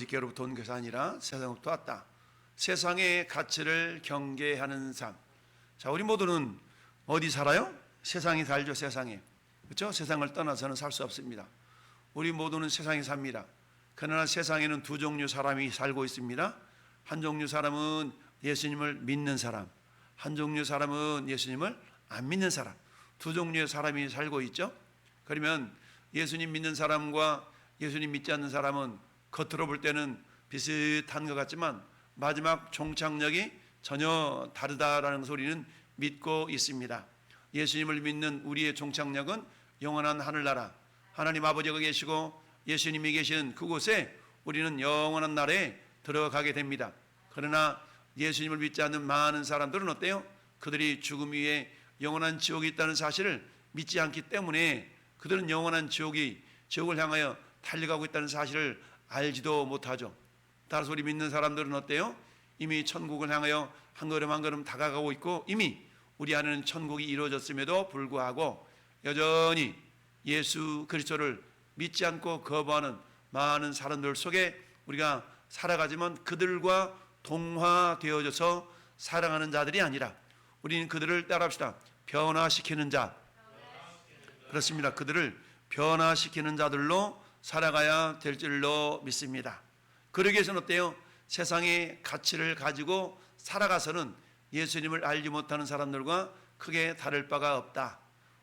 아버지께로부터 온 것이 아니라 세상으로부터 왔다. 세상의 가치를 경계하는 삶. 자, 우리 모두는 어디 살아요? 세상에 살죠. 세상에. 그렇죠? 세상을 떠나서는 살 수 없습니다. 우리 모두는 세상에 삽니다. 그러나 세상에는 두 종류 사람이 살고 있습니다. 한 종류 사람은 예수님을 믿는 사람, 한 종류 사람은 예수님을 안 믿는 사람, 두 종류의 사람이 살고 있죠. 그러면 예수님 믿는 사람과 예수님 믿지 않는 사람은 겉으로 볼 때는 비슷한 것 같지만 마지막 종착역이 전혀 다르다라는 소리는 믿고 있습니다. 예수님을 믿는 우리의 종착역은 영원한 하늘나라, 하나님 아버지가 계시고 예수님이 계시는 그곳에 우리는 영원한 나라에 들어가게 됩니다. 그러나 예수님을 믿지 않는 많은 사람들은 어때요? 그들이 죽음 위에 영원한 지옥이 있다는 사실을 믿지 않기 때문에 그들은 영원한 지옥을 향하여 달려가고 있다는 사실을 알지도 못하죠. 따라서 우리 믿는 사람들은 어때요? 이미 천국을 향하여 한 걸음 한 걸음 다가가고 있고 이미 우리 안에는 천국이 이루어졌음에도 불구하고 여전히 예수 그리스도를 믿지 않고 거부하는 많은 사람들 속에 우리가 살아가지만 그들과 동화되어져서 사랑하는 자들이 아니라 우리는 그들을 따라합시다. 변화시키는 자. 그렇습니다. 그들을 변화시키는 자들로 살아가야 될 줄로 믿습니다. 그러기 위해서는 어때요? 세상의 가치를 가지고 살아가서는 예수님을 알지 못하는 사람들과 크게 다를 바가 없다.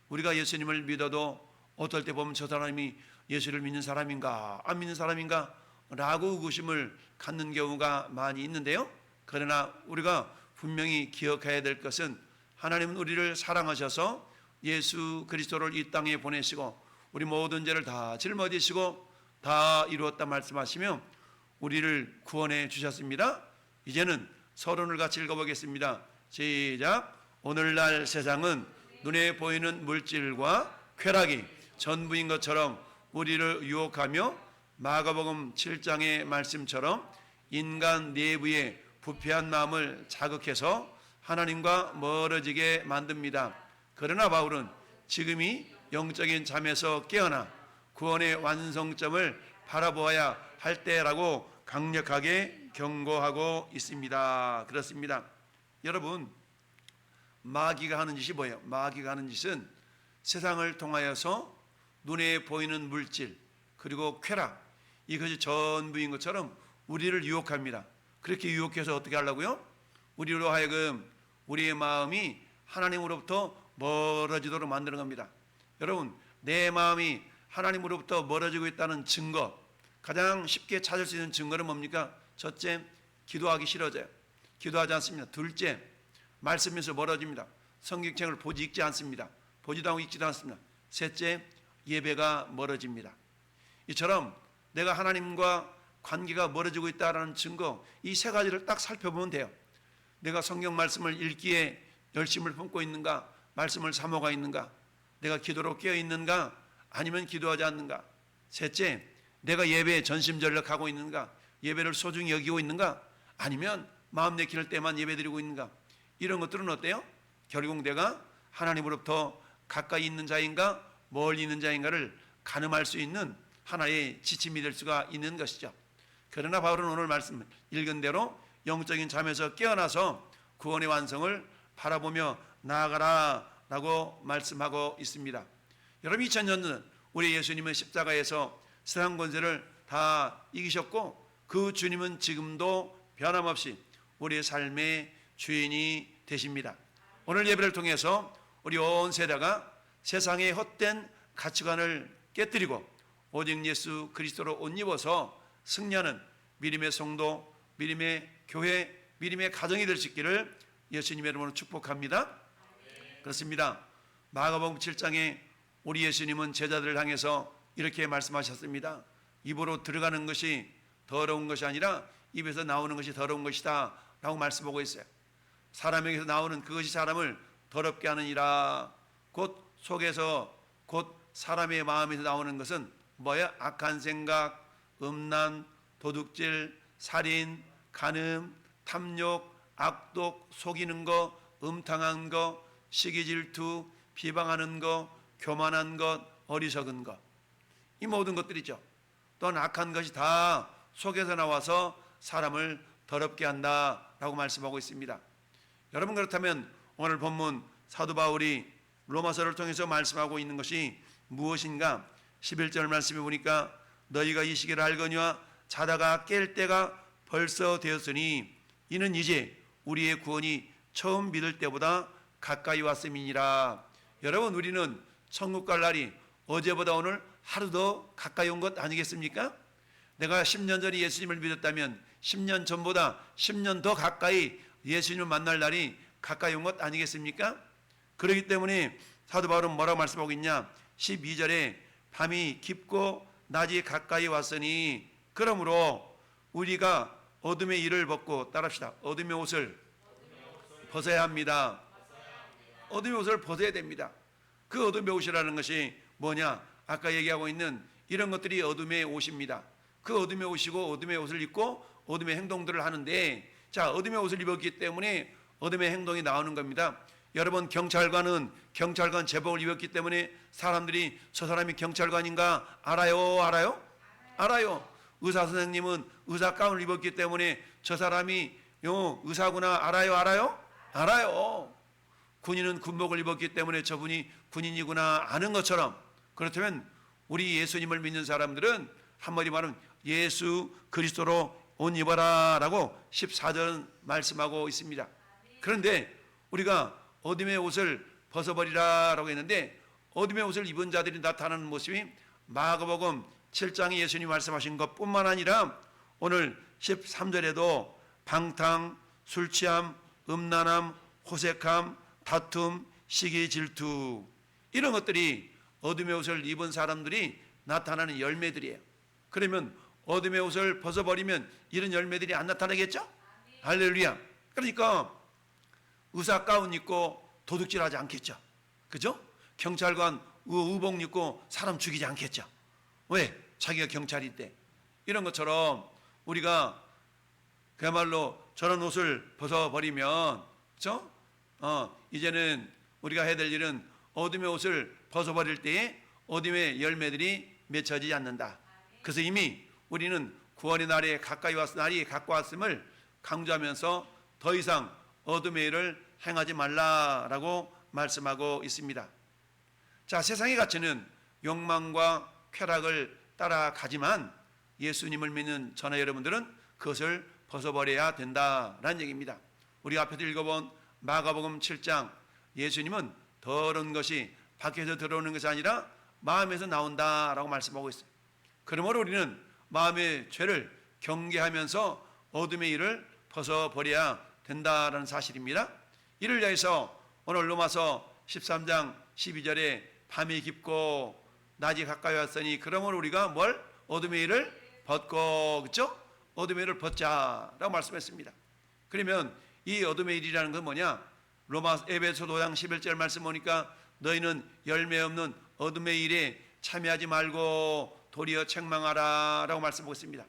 우리가 예수님을 믿어도 어떨 때 보면 저 사람이 예수를 믿는 사람인가 안 믿는 사람인가 라고 의구심을 갖는 경우가 많이 있는데요. 그러나 우리가 분명히 기억해야 될 것은 하나님은 우리를 사랑하셔서 예수 그리스도를 이 땅에 보내시고 우리 모든 죄를 다 짊어지시고 다 이루었다 말씀하시며 우리를 구원해 주셨습니다. 이제는 서론을 같이 읽어보겠습니다. 시작. 오늘날 세상은 눈에 보이는 물질과 쾌락이 전부인 것처럼 우리를 유혹하며 마가복음 7장의 말씀처럼 인간 내부의 부패한 마음을 자극해서 하나님과 멀어지게 만듭니다. 그러나 바울은 지금이 영적인 잠에서 깨어나 구원의 완성점을 바라보아야 할 때라고 강력하게 경고하고 있습니다. 그렇습니다. 여러분, 마귀가 하는 짓이 뭐예요? 마귀가 하는 짓은 세상을 통하여서 눈에 보이는 물질 그리고 쾌락 이것이 전부인 것처럼 우리를 유혹합니다. 그렇게 유혹해서 어떻게 하려고요? 우리로 하여금 우리의 마음이 하나님으로부터 멀어지도록 만드는 겁니다. 여러분, 내 마음이 하나님으로부터 멀어지고 있다는 증거, 가장 쉽게 찾을 수 있는 증거는 뭡니까? 첫째, 기도하기 싫어져요. 기도하지 않습니다. 둘째, 말씀에서 멀어집니다. 성경책을 읽지 않습니다. 보지도 않고 읽지도 않습니다. 셋째, 예배가 멀어집니다. 이처럼 내가 하나님과 관계가 멀어지고 있다는 증거, 이 세 가지를 딱 살펴보면 돼요. 내가 성경 말씀을 읽기에 열심을 품고 있는가? 말씀을 사모가 있는가? 내가 기도로 깨어 있는가? 아니면 기도하지 않는가? 셋째, 내가 예배에 전심전력하고 있는가? 예배를 소중히 여기고 있는가? 아니면 마음 내키는 때만 예배드리고 있는가? 이런 것들은 어때요? 결국 내가 하나님으로부터 가까이 있는 자인가 멀리 있는 자인가를 가늠할 수 있는 하나의 지침이 될 수가 있는 것이죠. 그러나 바울은 오늘 말씀 읽은 대로 영적인 잠에서 깨어나서 구원의 완성을 바라보며 나아가라 라고 말씀하고 있습니다. 여러분, 2000년 전 우리 예수님은 십자가에서 세상 권세를 다 이기셨고 그 주님은 지금도 변함없이 우리의 삶의 주인이 되십니다. 오늘 예배를 통해서 우리 온 세대가 세상의 헛된 가치관을 깨뜨리고 오직 예수 그리스도로 옷 입어서 승리하는 믿음의 성도, 믿음의 교회, 믿음의 가정이 될 수 있기를 예수님의 이름으로 축복합니다. 그렇습니다. 마가복음 7장에 우리 예수님은 제자들을 향해서 이렇게 말씀하셨습니다. 입으로 들어가는 것이 더러운 것이 아니라 입에서 나오는 것이 더러운 것이다 라고 말씀하고 있어요. 사람에게서 나오는 그것이 사람을 더럽게 하느니라. 곧 속에서 곧 사람의 마음에서 나오는 것은 뭐야? 악한 생각, 음란, 도둑질, 살인, 간음, 탐욕, 악독, 속이는 거, 음탕한 거, 시기 질투, 비방하는 거, 교만한 것, 어리석은 것. 이 모든 것들이죠. 또한 악한 것이 다 속에서 나와서 사람을 더럽게 한다라고 말씀하고 있습니다. 여러분, 그렇다면 오늘 본문 사도 바울이 로마서를 통해서 말씀하고 있는 것이 무엇인가? 11절 말씀에 보니까 너희가 이 시기를 알거니와 자다가 깰 때가 벌써 되었으니 이는 이제 우리의 구원이 처음 믿을 때보다 가까이 왔음이니라. 여러분, 우리는 천국 갈 날이 어제보다 오늘 하루 더 가까이 온 것 아니겠습니까? 내가 10년 전에 예수님을 믿었다면 10년 전보다 10년 더 가까이 예수님을 만날 날이 가까이 온 것 아니겠습니까? 그렇기 때문에 사도 바울은 뭐라고 말씀하고 있냐? 12절에 밤이 깊고 낮이 가까이 왔으니 그러므로 우리가 어둠의 일을 벗고, 따라합시다, 어둠의 옷을 벗어야 합니다. 어둠의 옷을 벗어야 됩니다. 그 어둠의 옷이라는 것이 뭐냐? 아까 얘기하고 있는 이런 것들이 어둠의 옷입니다. 그 어둠의 옷이고 어둠의 옷을 입고 어둠의 행동들을 하는데, 자, 어둠의 옷을 입었기 때문에 어둠의 행동이 나오는 겁니다. 여러분, 경찰관은 경찰관 제복을 입었기 때문에 사람들이 저 사람이 경찰관인가 알아요? 알아요. 의사 선생님은 의사 가운을 입었기 때문에 저 사람이 의사구나 알아요. 군인은 군복을 입었기 때문에 저분이 군인이구나 아는 것처럼, 그렇다면 우리 예수님을 믿는 사람들은 한마디 말하면 예수 그리스도로 옷 입어라 라고 14절 말씀하고 있습니다. 그런데 우리가 어둠의 옷을 벗어버리라 라고 했는데, 어둠의 옷을 입은 자들이 나타나는 모습이 마가복음 7장에 예수님이 말씀하신 것뿐만 아니라 오늘 13절에도 방탕, 술취함, 음란함, 호색함, 다툼, 시기, 질투, 이런 것들이 어둠의 옷을 입은 사람들이 나타나는 열매들이에요. 그러면 어둠의 옷을 벗어버리면 이런 열매들이 안 나타나겠죠? 할렐루야. 그러니까 의사 가운 입고 도둑질하지 않겠죠. 그죠? 경찰관 의복 입고 사람 죽이지 않겠죠. 왜? 자기가 경찰인데. 이런 것처럼 우리가 그야말로 저런 옷을 벗어버리면, 그죠? 이제는 우리가 해야 될 일은 어둠의 옷을 벗어버릴 때에 어둠의 열매들이 맺혀지지 않는다. 그래서 이미 우리는 구원의 날이 가까이 왔음을 강조하면서 더 이상 어둠의 일을 행하지 말라라고 말씀하고 있습니다. 자, 세상의 가치는 욕망과 쾌락을 따라가지만 예수님을 믿는 저나 여러분들은 그것을 벗어버려야 된다라는 얘기입니다. 우리 앞에서 읽어본 마가복음 7장, 예수님은 더러운 것이 밖에서 들어오는 것이 아니라 마음에서 나온다라고 말씀하고 있어요. 그러므로 우리는 마음의 죄를 경계하면서 어둠의 일을 벗어버려야 된다라는 사실입니다. 이를 위해서 오늘 로마서 13장 12절에 밤이 깊고 낮이 가까이 왔으니 그러므로 우리가 뭘? 어둠의 일을 벗고, 그렇죠? 어둠의 일을 벗자라고 말씀했습니다. 그러면 이 어둠의 일이라는 건 뭐냐? 에베소 5장 11절 말씀 보니까 너희는 열매 없는 어둠의 일에 참여하지 말고 도리어 책망하라 라고 말씀하고 있습니다.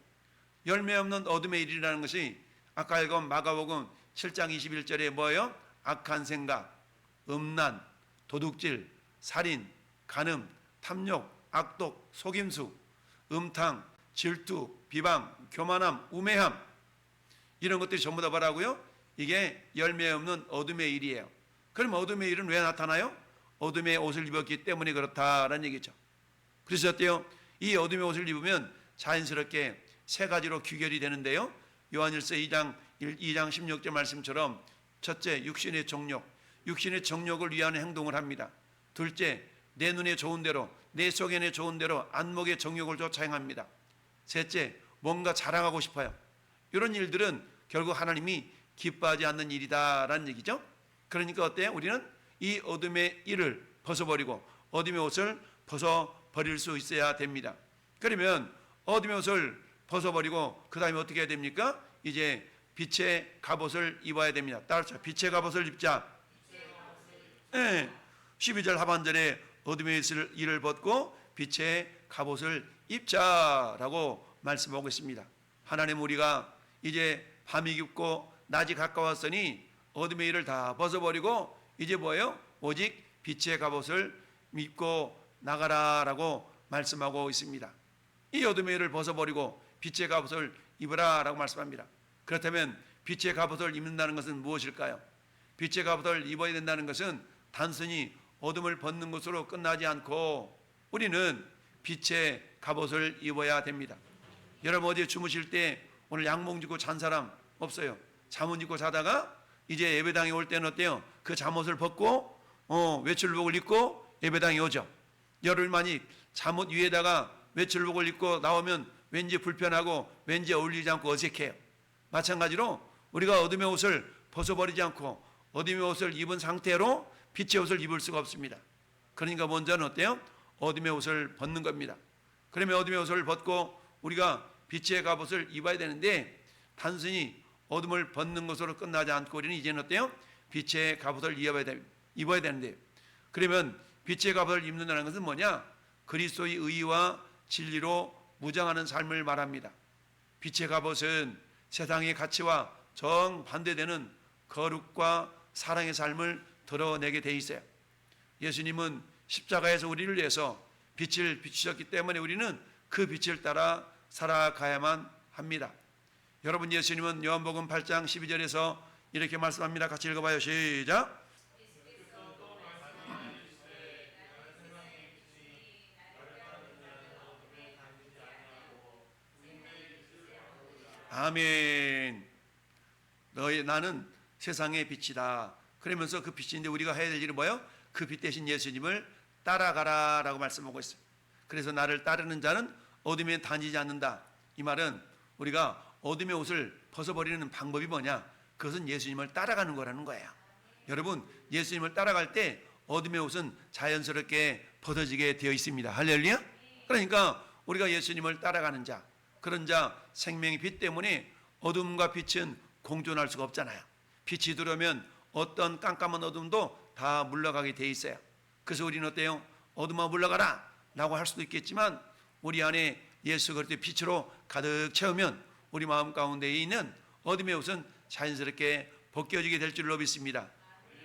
열매 없는 어둠의 일이라는 것이 아까 읽은 마가복음 7장 21절에 뭐예요? 악한 생각, 음란, 도둑질, 살인, 간음, 탐욕, 악독, 속임수, 음탕, 질투, 비방, 교만함, 우매함, 이런 것들이 전부 다 뭐라고요? 이게 열매 없는 어둠의 일이에요. 그럼 어둠의 일은 왜 나타나요? 어둠의 옷을 입었기 때문에 그렇다라는 얘기죠. 그래서 어때요? 이 어둠의 옷을 입으면 자연스럽게 세 가지로 귀결이 되는데요. 요한일서 2장 16절 말씀처럼 첫째, 육신의 정욕을 위한 행동을 합니다. 둘째, 내 눈에 좋은 대로, 내 속에 좋은 대로 안목의 정욕을 쫓아 행합니다. 셋째, 뭔가 자랑하고 싶어요. 이런 일들은 결국 하나님이 기뻐하지 않는 일이다라는 얘기죠. 그러니까 어때요? 우리는 이 어둠의 일을 벗어버리고 어둠의 옷을 벗어버릴 수 있어야 됩니다. 그러면 어둠의 옷을 벗어버리고 그 다음에 어떻게 해야 됩니까? 이제 빛의 갑옷을 입어야 됩니다. 따라서 빛의 갑옷을 입자. 네. 12절 하반절에 어둠의 일을 벗고 빛의 갑옷을 입자라고 말씀하고 있습니다. 하나님, 우리가 이제 밤이 깊고 낮이 가까웠으니 어둠의 일을 다 벗어버리고 이제 뭐예요? 오직 빛의 갑옷을 입고 나가라라고 말씀하고 있습니다. 이 어둠의 일을 벗어버리고 빛의 갑옷을 입으라라고 말씀합니다. 그렇다면 빛의 갑옷을 입는다는 것은 무엇일까요? 빛의 갑옷을 입어야 된다는 것은 단순히 어둠을 벗는 것으로 끝나지 않고 우리는 빛의 갑옷을 입어야 됩니다. 여러분 어제 주무실 때 오늘 양복 입고 잔 사람 없어요? 잠옷 입고 자다가 이제 예배당에 올 때는 어때요? 그 잠옷을 벗고 외출복을 입고 예배당에 오죠. 열흘 만이 잠옷 위에다가 외출복을 입고 나오면 왠지 불편하고 왠지 어울리지 않고 어색해요. 마찬가지로 우리가 어둠의 옷을 벗어버리지 않고 어둠의 옷을 입은 상태로 빛의 옷을 입을 수가 없습니다. 그러니까 먼저는 어때요? 어둠의 옷을 벗는 겁니다. 그러면 어둠의 옷을 벗고 우리가 빛의 갑옷을 입어야 되는데 단순히 어둠을 벗는 것으로 끝나지 않고 우리는 이제는 어때요? 빛의 갑옷을 입어야 되는데 그러면 빛의 갑옷을 입는다는 것은 뭐냐? 그리스도의 의와 진리로 무장하는 삶을 말합니다. 빛의 갑옷은 세상의 가치와 정반대되는 거룩과 사랑의 삶을 드러내게 돼 있어요. 예수님은 십자가에서 우리를 위해서 빛을 비추셨기 때문에 우리는 그 빛을 따라 살아가야만 합니다. 여러분 예수님은 요한복음 8장 12절에서 이렇게 말씀합니다. 같이 읽어봐요. 시작. 아멘. 나는 세상의 빛이다. 그러면서 그 빛인데 우리가 해야 될 일은 뭐예요? 그 빛 대신 예수님을 따라가라 라고 말씀하고 있어요. 그래서 나를 따르는 자는 어둠에 다니지 않는다. 이 말은 우리가 어둠의 옷을 벗어버리는 방법이 뭐냐? 그것은 예수님을 따라가는 거라는 거예요. 여러분 예수님을 따라갈 때 어둠의 옷은 자연스럽게 벗어지게 되어 있습니다. 할렐루야. 그러니까 우리가 예수님을 따라가는 자, 그런 자 생명의 빛 때문에 어둠과 빛은 공존할 수가 없잖아요. 빛이 들어오면 어떤 깜깜한 어둠도 다 물러가게 돼 있어요. 그래서 우리는 어때요? 어둠아 물러가라 라고 할 수도 있겠지만 우리 안에 예수 그리스도의 빛으로 가득 채우면 우리 마음 가운데 있는 어둠의 옷은 자연스럽게 벗겨지게 될 줄로 믿습니다.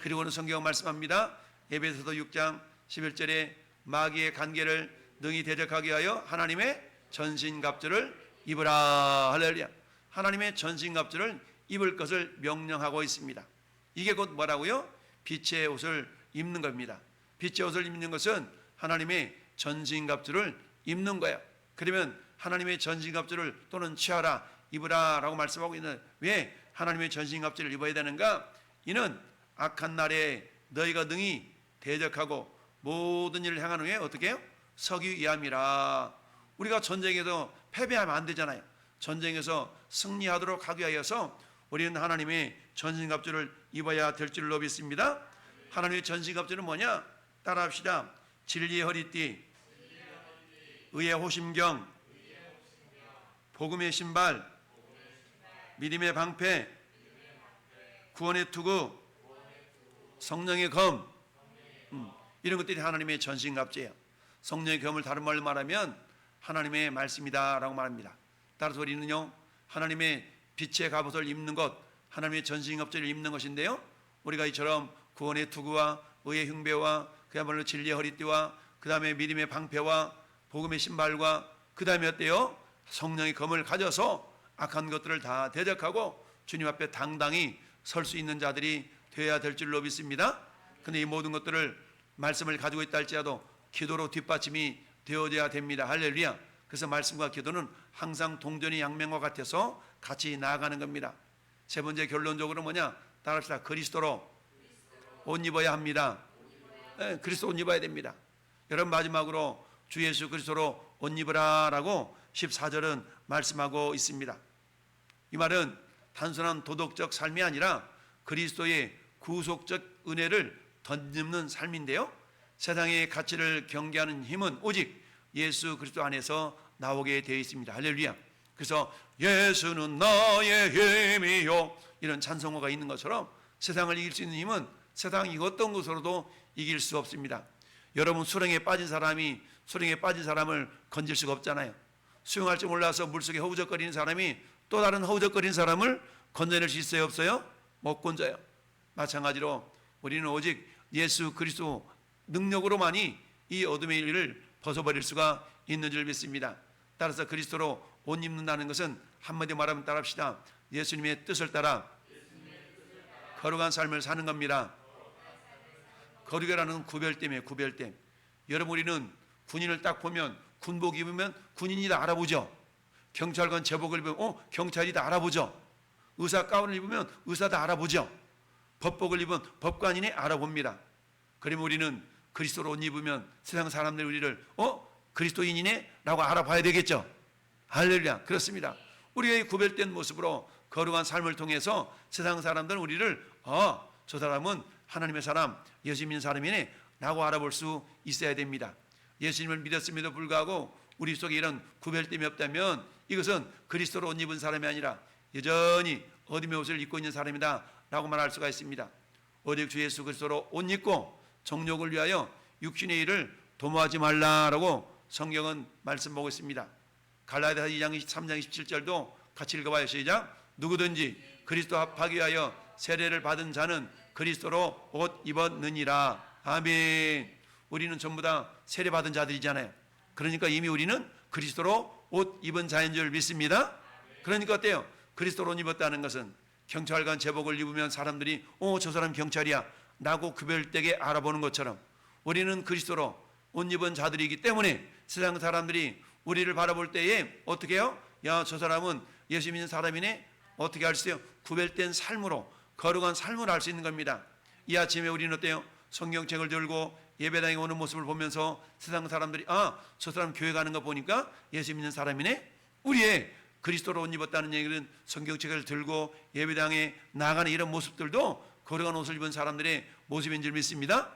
그리고는 성경 말씀합니다. 에베소서 6장 11절에 마귀의 간계를 능히 대적하게 하여 하나님의 전신갑주를 입으라. 할렐루야. 하나님의 전신갑주를 입을 것을 명령하고 있습니다. 이게 곧 뭐라고요? 빛의 옷을 입는 겁니다. 빛의 옷을 입는 것은 하나님의 전신갑주를 입는 거예요. 그러면 하나님의 전신갑주를 또는 취하라, 입으라 라고 말씀하고 있는 왜 하나님의 전신갑주를 입어야 되는가? 이는 악한 날에 너희가 능히 대적하고 모든 일을 행하는 후에 어떻게 해요? 서기 위함이라. 우리가 전쟁에서 패배하면 안 되잖아요. 전쟁에서 승리하도록 하기 위하여서 우리는 하나님의 전신갑주를 입어야 될 줄로 믿습니다. 하나님의 전신갑주는 뭐냐? 따라합시다. 진리의 허리띠, 의의 호심경, 복음의 신발, 믿음의 방패, 구원의 투구, 성령의 검, 이런 것들이 하나님의 전신갑주예요. 성령의 검을 다른 말로 말하면 하나님의 말씀이다 라고 말합니다. 따라서 우리는요 하나님의 빛의 갑옷을 입는 것, 하나님의 전신갑주를 입는 것인데요, 우리가 이처럼 구원의 투구와 의의 흉배와 그야말로 진리의 허리띠와 그 다음에 믿음의 방패와 복음의 신발과 그 다음에 어때요? 성령의 검을 가져서 악한 것들을 다 대적하고 주님 앞에 당당히 설 수 있는 자들이 되어야 될 줄로 믿습니다. 그런데 이 모든 것들을 말씀을 가지고 있다 할지라도 기도로 뒷받침이 되어져야 됩니다. 할렐루야. 그래서 말씀과 기도는 항상 동전의 양면과 같아서 같이 나아가는 겁니다. 세 번째 결론적으로 뭐냐? 따라합시다. 그리스도로 옷 입어야 합니다. 네, 그리스도 옷 입어야 됩니다. 여러분 마지막으로 주 예수 그리스도로 옷 입으라 라고 14절은 말씀하고 있습니다. 이 말은 단순한 도덕적 삶이 아니라 그리스도의 구속적 은혜를 덧입는 삶인데요, 세상의 가치를 경계하는 힘은 오직 예수 그리스도 안에서 나오게 되어 있습니다. 할렐루야. 그래서 예수는 나의 힘이요, 이런 찬송가가 있는 것처럼 세상을 이길 수 있는 힘은 세상이 어떤 것으로도 이길 수 없습니다. 여러분 수렁에 빠진 사람을 건질 수가 없잖아요. 수영할 줄 몰라서 물속에 허우적거리는 사람이 또 다른 허우적거리는 사람을 건져낼 수 있어요, 없어요? 못 건져요. 마찬가지로 우리는 오직 예수 그리스도 능력으로만이 이 어둠의 일을 벗어버릴 수가 있는 줄 믿습니다. 따라서 그리스도로 옷 입는다는 것은 한마디 말하면 따라합시다. 예수님의 뜻을 따라 거룩한 삶을 사는 겁니다. 거룩이라는 구별됨이에요. 구별됨. 여러분, 우리는 군인을 딱 보면 군복 입으면 군인이다 알아보죠. 경찰관 제복을 입으면 경찰이다 알아보죠. 의사 가운을 입으면 의사다 알아보죠. 법복을 입으면 법관이네 알아봅니다. 그러면 우리는 그리스도로 옷 입으면 세상 사람들이 우리를 그리스도인이네 라고 알아봐야 되겠죠. 할렐루야. 그렇습니다. 우리의 구별된 모습으로 거룩한 삶을 통해서 세상 사람들은 우리를 저 사람은 하나님의 사람, 예수 믿는 사람이네 라고 알아볼 수 있어야 됩니다. 예수님을 믿었음에도 불구하고 우리 속에 이런 구별됨이 없다면 이것은 그리스도로 옷 입은 사람이 아니라 여전히 어둠의 옷을 입고 있는 사람이다 라고 말할 수가 있습니다. 오직 주 예수 그리스도로 옷 입고 정욕을 위하여 육신의 일을 도모하지 말라라고 성경은 말씀하고 있습니다. 갈라디아서 2장 23장 27절도 같이 읽어봐요. 시작. 누구든지 그리스도 합하기 위하여 세례를 받은 자는 그리스도로 옷 입었느니라. 아멘. 우리는 전부 다 세례 받은 자들이잖아요. 그러니까 이미 우리는 그리스도로 옷 입은 자인 줄 믿습니다. 그러니까 어때요? 그리스도로 옷 입었다는 것은 경찰관 제복을 입으면 사람들이 저 사람 경찰이야 라고 구별되게 알아보는 것처럼 우리는 그리스도로 옷 입은 자들이기 때문에 세상 사람들이 우리를 바라볼 때에 어떻게 해요? 야, 저 사람은 예수 믿는 사람이네. 어떻게 할 수 있어요? 구별된 삶으로, 거룩한 삶을 알 수 있는 겁니다. 이 아침에 우리는 어때요? 성경책을 들고 예배당에 오는 모습을 보면서 세상 사람들이 저 사람 교회 가는 거 보니까 예수 믿는 사람이네. 우리의 그리스도로 옷 입었다는 얘기는 성경책을 들고 예배당에 나가는 이런 모습들도 거룩한 옷을 입은 사람들의 모습인 줄 믿습니다.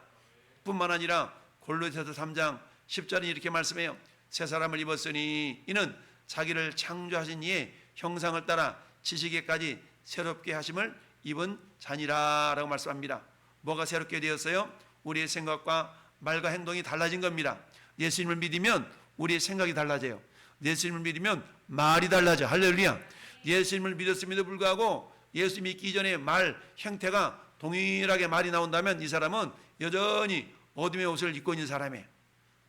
뿐만 아니라 골로새서 3장 10절에 이렇게 말씀해요. 새 사람을 입었으니 이는 자기를 창조하신 이의 형상을 따라 지식에까지 새롭게 하심을 입은 자니라 라고 말씀합니다. 뭐가 새롭게 되었어요? 우리의 생각과 말과 행동이 달라진 겁니다. 예수님을 믿으면 우리의 생각이 달라져요. 예수님을 믿으면 말이 달라져. 할렐루야. 예수님을 믿었음에도 불구하고 예수 믿기 이전에 말 형태가 동일하게 말이 나온다면 이 사람은 여전히 어둠의 옷을 입고 있는 사람이에요.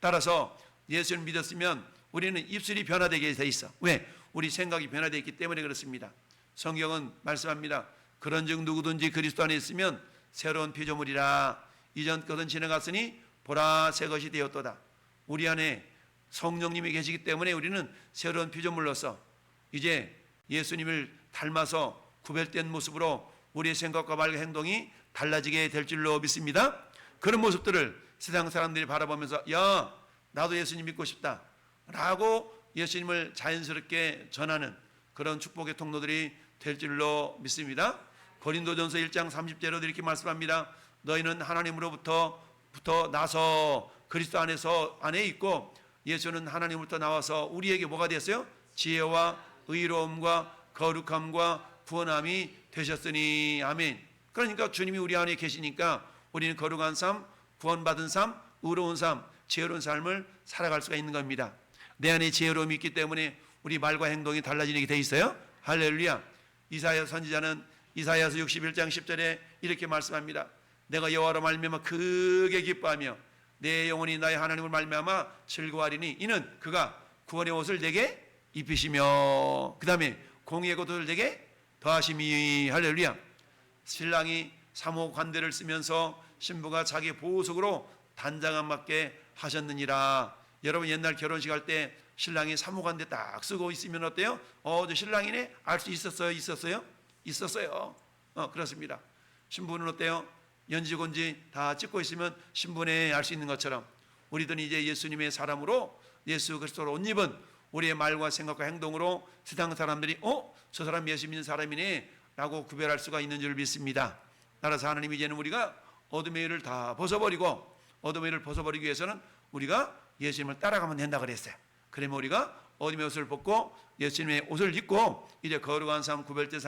따라서 예수를 믿었으면 우리는 입술이 변화되게 돼 있어. 왜? 우리 생각이 변화되어 있기 때문에 그렇습니다. 성경은 말씀합니다. 그런즉 누구든지 그리스도 안에 있으면 새로운 피조물이라. 이전 것은 지나갔으니 보라 새 것이 되었도다. 우리 안에 성령님이 계시기 때문에 우리는 새로운 피조물로서 이제 예수님을 닮아서 구별된 모습으로 우리의 생각과 말과 행동이 달라지게 될 줄로 믿습니다. 그런 모습들을 세상 사람들이 바라보면서 야, 나도 예수님 믿고 싶다 라고 예수님을 자연스럽게 전하는 그런 축복의 통로들이 될 줄로 믿습니다. 고린도전서 1장 30절에도 이렇게 말씀합니다. 너희는 하나님으로부터 나서 그리스도 안에 있고 예수는 하나님으로부터 나와서 우리에게 뭐가 됐어요? 지혜와 의로움과 거룩함과 구원함이 되셨으니. 아멘. 그러니까 주님이 우리 안에 계시니까 우리는 거룩한 삶, 구원받은 삶, 의로운 삶, 지혜로운 삶을 살아갈 수가 있는 겁니다. 내 안에 지혜로움이 있기 때문에 우리 말과 행동이 달라지게 돼 있어요. 할렐루야. 이사야 선지자는 이사야서 61장 10절에 이렇게 말씀합니다. 내가 여호와로 말미암아 크게 기뻐하며 내 영혼이 나의 하나님을 말미암아 즐거워하리니 이는 그가 구원의 옷을 내게 입히시며 그 다음에 공의의 옷을 내게 더하심이. 할렐루야. 신랑이 사모 관대를 쓰면서 신부가 자기 보석으로 단장함 맞게 하셨느니라. 여러분 옛날 결혼식 할 때 신랑이 사모관대 딱 쓰고 있으면 어때요? 저 신랑이네? 알 수 있었어요? 그렇습니다. 신부는 어때요? 연지곤지 다 찍고 있으면 신부네 알 수 있는 것처럼 우리들은 이제 예수님의 사람으로 예수 그리스도로 옷 입은 우리의 말과 생각과 행동으로 세상 사람들이 저 사람 예수 믿는 사람이네 라고 구별할 수가 있는 줄 믿습니다. 따라서 하나님이 이제는 우리가 어둠의 일을 다 벗어버리고 어둠의 일을 벗어버리기 위해서는 우리가 예수님을 따라가면 된다 그랬어요. 그러면 우리가 어둠의 옷을 벗고 예수님의 옷을 입고 이제 거룩한 삶, 구별된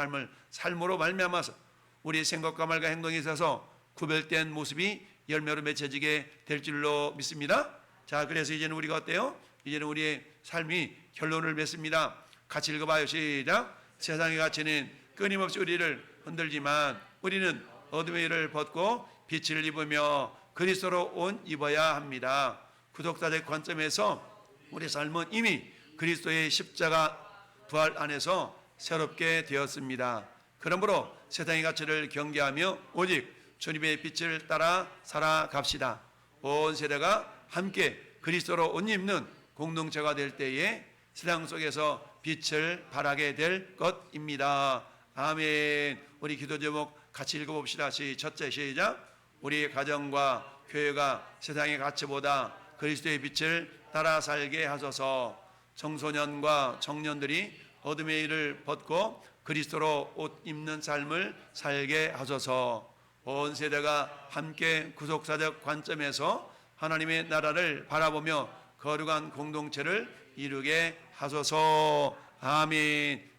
삶으로 말미암아서 우리의 생각과 말과 행동에 있어서 구별된 모습이 열매로 맺혀지게 될 줄로 믿습니다. 자, 그래서 이제는 우리가 어때요? 이제는 우리의 삶이 결론을 맺습니다. 같이 읽어봐요. 시작. 세상의 가치는 끊임없이 우리를 흔들지만 우리는 어둠의 일을 벗고 빛을 입으며 그리스도로 옷 입어야 합니다. 구속사적 관점에서 우리 삶은 이미 그리스도의 십자가 부활 안에서 새롭게 되었습니다. 그러므로 세상의 가치를 경계하며 오직 주님의 빛을 따라 살아갑시다. 온 세대가 함께 그리스도로 옷 입는 공동체가 될 때에 세상 속에서 빛을 발하게 될 것입니다. 아멘. 우리 기도 제목 같이 읽어봅시다. 첫째 시작. 우리 가정과 교회가 세상의 가치보다 그리스도의 빛을 따라 살게 하소서. 청소년과 청년들이 어둠의 일을 벗고 그리스도로 옷 입는 삶을 살게 하소서. 온 세대가 함께 구속사적 관점에서 하나님의 나라를 바라보며 거룩한 공동체를 이루게 하소서. 아멘.